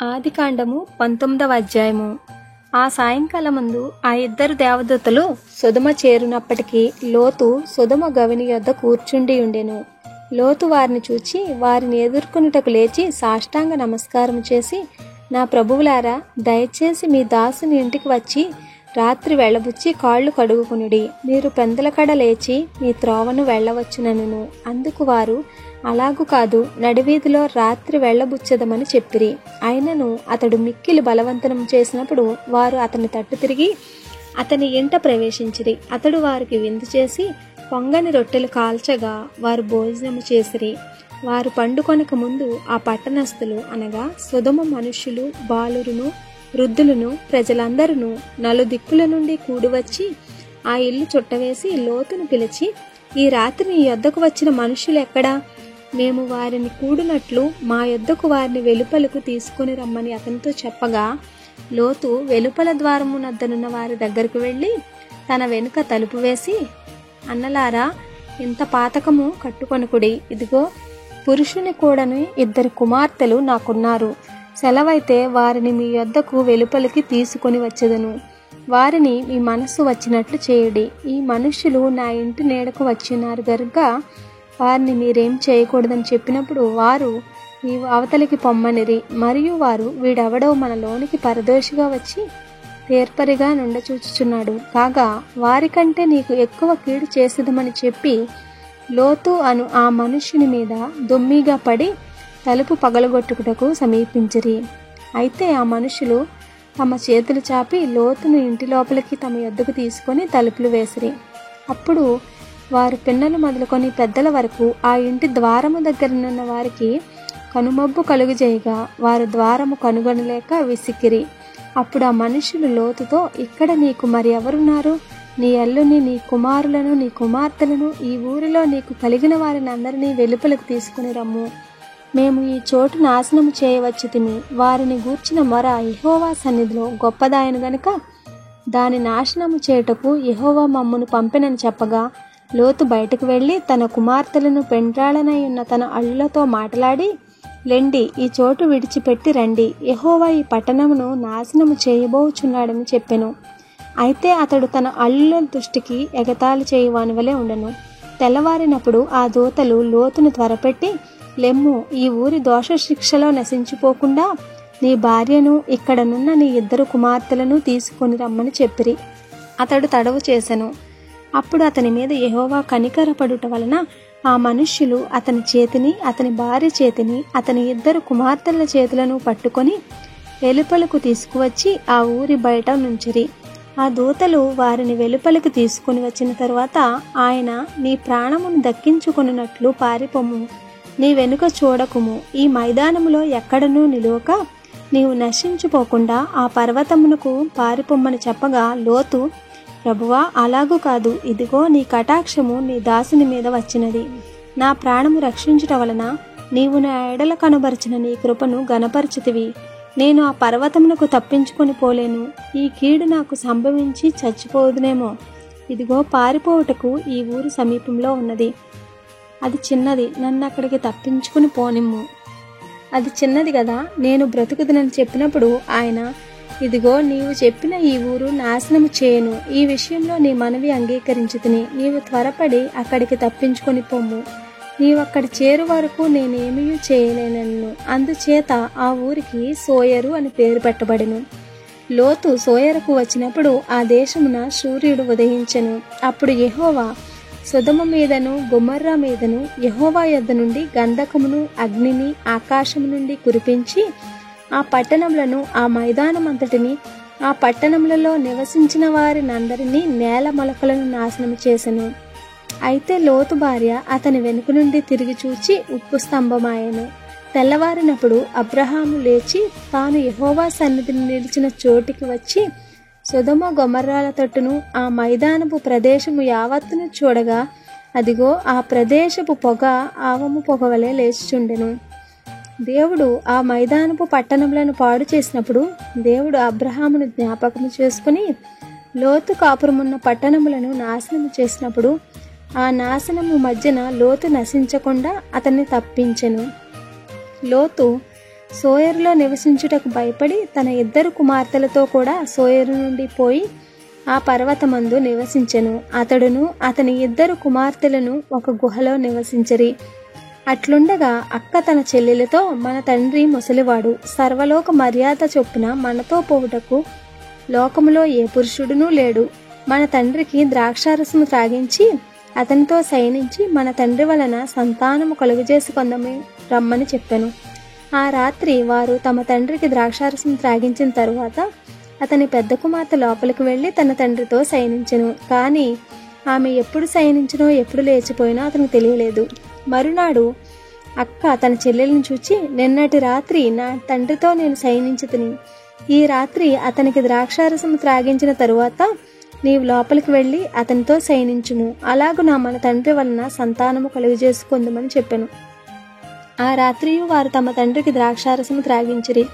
ఆదికాండము 19వ అధ్యాయము. ఆ సాయంకాలమందు ఆ ఇద్దరు దేవదూతలు సొదొమ చేరునప్పటికీ లోతు సొదొమ గవిని యొద్ద కూర్చుండి ఉండెను. లోతు వారిని చూచి వారిని ఎదుర్కొనుటకు లేచి సాష్టాంగ నమస్కారము చేసి, నా ప్రభువులారా, దయచేసి మీ దాసుని ఇంటికి వచ్చి రాత్రి వెళ్ళబుచ్చి కాళ్ళు కడుగుకొనుడి. మీరు పెందలకడ లేచి మీ త్రోవను వెళ్ళవచ్చునను. అందుకు వారు, అలాగు కాదు, నడివీధిలో రాత్రి వెళ్ళబుచ్చదమని చెప్పిరి. అయినను అతడు మిక్కిలి బలవంతనం చేసినప్పుడు వారు అతని తట్టు తిరిగి అతని ఇంట ప్రవేశించిరి. అతడు వారికి విందు చేసి పొంగని రొట్టెలు కాల్చగా వారు భోజనము చేసిరి. వారు పండుకొనక ముందు ఆ పట్టణస్థులు అనగా సొదొమ మనుష్యులు, బాలురును, వృద్ధులను, ప్రజలందరూ నలుదిక్కుల నుండి కూడివచ్చి ఆ ఇల్లు చుట్టవేసి లోతును పిలిచి, ఈ రాత్రి నీ యొద్దకు వచ్చిన మనుష్యులు ఎక్కడా? మేము వారిని కూడినట్లు మా యొద్దకు వారిని వెలుపలకు తీసుకుని రమ్మని అతనితో చెప్పగా, లోతు వెలుపల ద్వారమునద్దనున్న వారి దగ్గరకు వెళ్ళి తన వెనుక తలుపు వేసి, అన్నలారా, ఇంత పాతకము కట్టుకొనుకుడి. ఇదిగో, పురుషుని కూడని 2 కుమార్తెలు నాకున్నారు. సెలవైతే వారిని మీ యొద్దకు వెలుపలికి తీసుకొని వచ్చేదను. వారిని మీ మనస్సు వచ్చినట్లు చేయుడి. ఈ మనుష్యులు నా ఇంటి నీడకు వచ్చినారు గనుక వారిని మీరేం చేయకూడదని చెప్పినప్పుడు వారు నీవు అవతలికి పొమ్మనిరి. మరియు వారు, వీడెవడో మనలోనికి పరదోషిగా వచ్చి తీర్పరిగా నుండచూచుచున్నాడు కాగా వారికంటే నీకు ఎక్కువ కీడు చేసేదమని చెప్పి లోతు అను ఆ మనుష్యుని మీద దొమ్మిగా పడి తలుపు పగలగొట్టుటకు సమీపించిరి. అయితే ఆ మనుషులు తమ చేతులు చాపి లోతును ఇంటి లోపలికి తమ యొద్దకు తీసుకొని తలుపులు వేసిరి. అప్పుడు వారు పిన్నలు మొదలుకొని పెద్దల వరకు ఆ ఇంటి ద్వారము దగ్గరనున్న వారికి కనుమబ్బు కలుగజేయగా వారు ద్వారము కనుగొనలేక విసికిరి. అప్పుడు ఆ మనుషులు లోతుతో, ఇక్కడ నీకు మరి ఎవరున్నారు? నీ అల్లుని, నీ కుమారులను, నీ కుమార్తెలను, ఈ ఊరిలో నీకు కలిగిన వారిని అందరినీ వెలుపలకు తీసుకుని రమ్ము. మేము ఈ చోటు నాశనము చేయవచ్చుతిమి. వారిని గూర్చిన మొర యెహోవా సన్నిధిలో గొప్పదాయను గనుక దాని నాశనము చేయుటకు యెహోవా మమ్మును పంపెనని చెప్పగా, లోతు బయటకు వెళ్ళి తన కుమార్తెలను పెండ్రాళ్ళనై ఉన్న తన అల్లులతో మాట్లాడి, లెండి, ఈ చోటు విడిచిపెట్టి రండి, యెహోవా ఈ పట్టణమును నాశనము చేయబోచున్నాడని చెప్పెను. అయితే అతడు తన అల్లుల దృష్టికి ఎగతాళి చేయువాని వలె ఉండెను. తెల్లవారినప్పుడు ఆ దూతలు లోతును త్వరపెట్టి, లెమ్ము, ఈ ఊరి దోష శిక్షలో నశించిపోకుండా నీ భార్యను, ఇక్కడనున్న నీ 2 కుమార్తెలను తీసుకొని రమ్మని చెప్పిరి. అతడు తడవు చేసెను. అప్పుడు అతని మీద యెహోవా కనికరపడుట వలన ఆ మనుష్యులు అతని చేతిని, అతని భార్య చేతిని, అతని 2 కుమార్తెల చేతులను పట్టుకొని వెలుపలకు తీసుకువచ్చి ఆ ఊరి బయట నుంచిరి. ఆ దూతలు వారిని వెలుపలికి తీసుకుని వచ్చిన తరువాత ఆయన, నీ ప్రాణమును దక్కించుకొనున్నట్లు పారిపోము, నీ వెనుక చూడకుము, ఈ మైదానములో ఎక్కడనూ నిలువక నీవు నశించిపోకుండా ఆ పర్వతమునకు పారిపోమ్మని చెప్పగా, లోతు, ప్రభువా, అలాగూ కాదు, ఇదిగో నీ కటాక్షము నీ దాసుని మీద వచ్చినది. నా ప్రాణము రక్షించుట వలన నీవు నా ఎడల కనుబరిచిన నీ కృపను గనపరచితివి. నేను ఆ పర్వతమునకు తప్పించుకొని పోలేను. ఈ కీడు నాకు సంభవించి చచ్చిపోదునేమో. ఇదిగో, పారిపోవుటకు ఈ ఊరు సమీపంలో ఉన్నది. అది చిన్నది, నన్ను అక్కడికి తప్పించుకుని పోనిమ్ము. అది చిన్నది కదా, నేను బ్రతుకుదనని చెప్పినప్పుడు ఆయన, ఇదిగో, నీవు చెప్పిన ఈ ఊరు నాశనము చేయను. ఈ విషయంలో నీ మనవి అంగీకరించుతిని. నీవు త్వరపడి అక్కడికి తప్పించుకొని పొమ్ము. నీవక్కడి చేరు వరకు నేనేమీ చేయలేనన్ను. అందుచేత ఆ ఊరికి సోయరు అని పేరు పెట్టబడెను. లోతు సోయరుకు వచ్చినప్పుడు ఆ దేశమున సూర్యుడు ఉదయించెను. అప్పుడు యెహోవా సొదొమ మీదను గొమొర్రా మీదను యెహోవా యొద్ద నుండి గంధకమును, అగ్నిని ఆకాశము నుండి కురిపించి ఆ పట్టణములను, ఆ మైదానమంతటిని, ఆ పట్టణములలో నివసించిన వారినందరినీ, నేల మొలకలను నాశనము చేసెను. అయితే లోతు భార్య అతని వెనుక నుండి తిరిగి చూచి ఉప్పు స్తంభమాయెను. తెల్లవారినప్పుడు అబ్రహాము లేచి తాను యెహోవా సన్నిధిని నిలిచిన చోటికి వచ్చి సొదొమ గొమొర్రాల తట్టును, ఆ మైదానపు ప్రదేశము యావత్తును చూడగా, అదిగో, ఆ ప్రదేశపు పొగ ఆవము పొగవలే లేచుచుండెను. దేవుడు ఆ మైదానపు పట్టణములను పాడు చేసినప్పుడు దేవుడు అబ్రహామును జ్ఞాపకము చేసుకుని లోతు కాపురమున్న పట్టణములను నాశనము చేసినప్పుడు ఆ నాశనము మధ్యన లోతు నశించకుండా అతన్ని తప్పించెను. లోతు సోయరులో నివసించుటకు భయపడి తన 2 కుమార్తెలతో కూడా సోయరు నుండి పోయి ఆ పర్వతమందు నివసించెను. అతడును అతని 2 కుమార్తెలను ఒక గుహలో నివసించరి. అట్లుండగా అక్క తన చెల్లెలతో, మన తండ్రి ముసలివాడు, సర్వలోక మర్యాద చొప్పున మనతో పోవుటకు లోకములో ఏ పురుషుడునూ లేడు. మన తండ్రికి ద్రాక్షారసము త్రాగించి అతనితో శయనించి మన తండ్రి వలన సంతానము కలుగజేసుకొందమని రమ్మని చెప్పాను. ఆ రాత్రి వారు తమ తండ్రికి ద్రాక్షారసం త్రాగించిన తరువాత అతని పెద్ద కుమార్తె లోపలికి వెళ్ళి తన తండ్రితో శయనించెను. కానీ ఆమె ఎప్పుడు శయనించినో ఎప్పుడు లేచిపోయినో అతనికి తెలియలేదు. మరునాడు అక్క తన చెల్లెలను చూచి, నిన్నటి రాత్రి నా తండ్రితో నేను శయనించితిని. ఈ రాత్రి అతనికి ద్రాక్షారసం త్రాగించిన తరువాత నీవు లోపలికి వెళ్ళి అతనితో శయనించుము. అలాగున మన తండ్రి వలన సంతానము కలుగజేసుకొందుమని చెప్పెను. ఆ రాత్రియు వారు తమ తండ్రికి ద్రాక్షారసము త్రాగించిరి.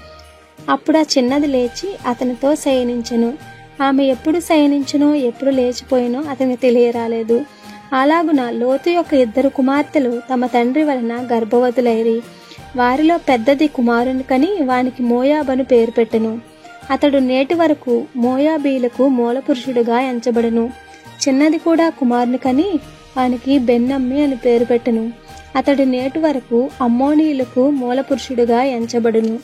అప్పుడు ఆ చిన్నది లేచి అతనితో శయనించెను. ఆమె ఎప్పుడు శయనించునో ఎప్పుడు లేచిపోయినో అతనికి తెలియరాలేదు. అలాగున లోతు యొక్క 2 కుమార్తెలు తమ తండ్రి వలన గర్భవతులైరి. వారిలో పెద్దది కుమారుని కని వానికి మోయాబను పేరు పెట్టెను. అతడు నేటి వరకు మోయాబీలకు మూలపురుషుడుగా ఎంచబడును. చిన్నది కూడా కుమారుని కని వానికి బెన్నమ్మి అని పేరు పెట్టెను. అతడు నేటి వరకు అమ్మోనీయులకు మూలపురుషుడుగా ఎంచబడును.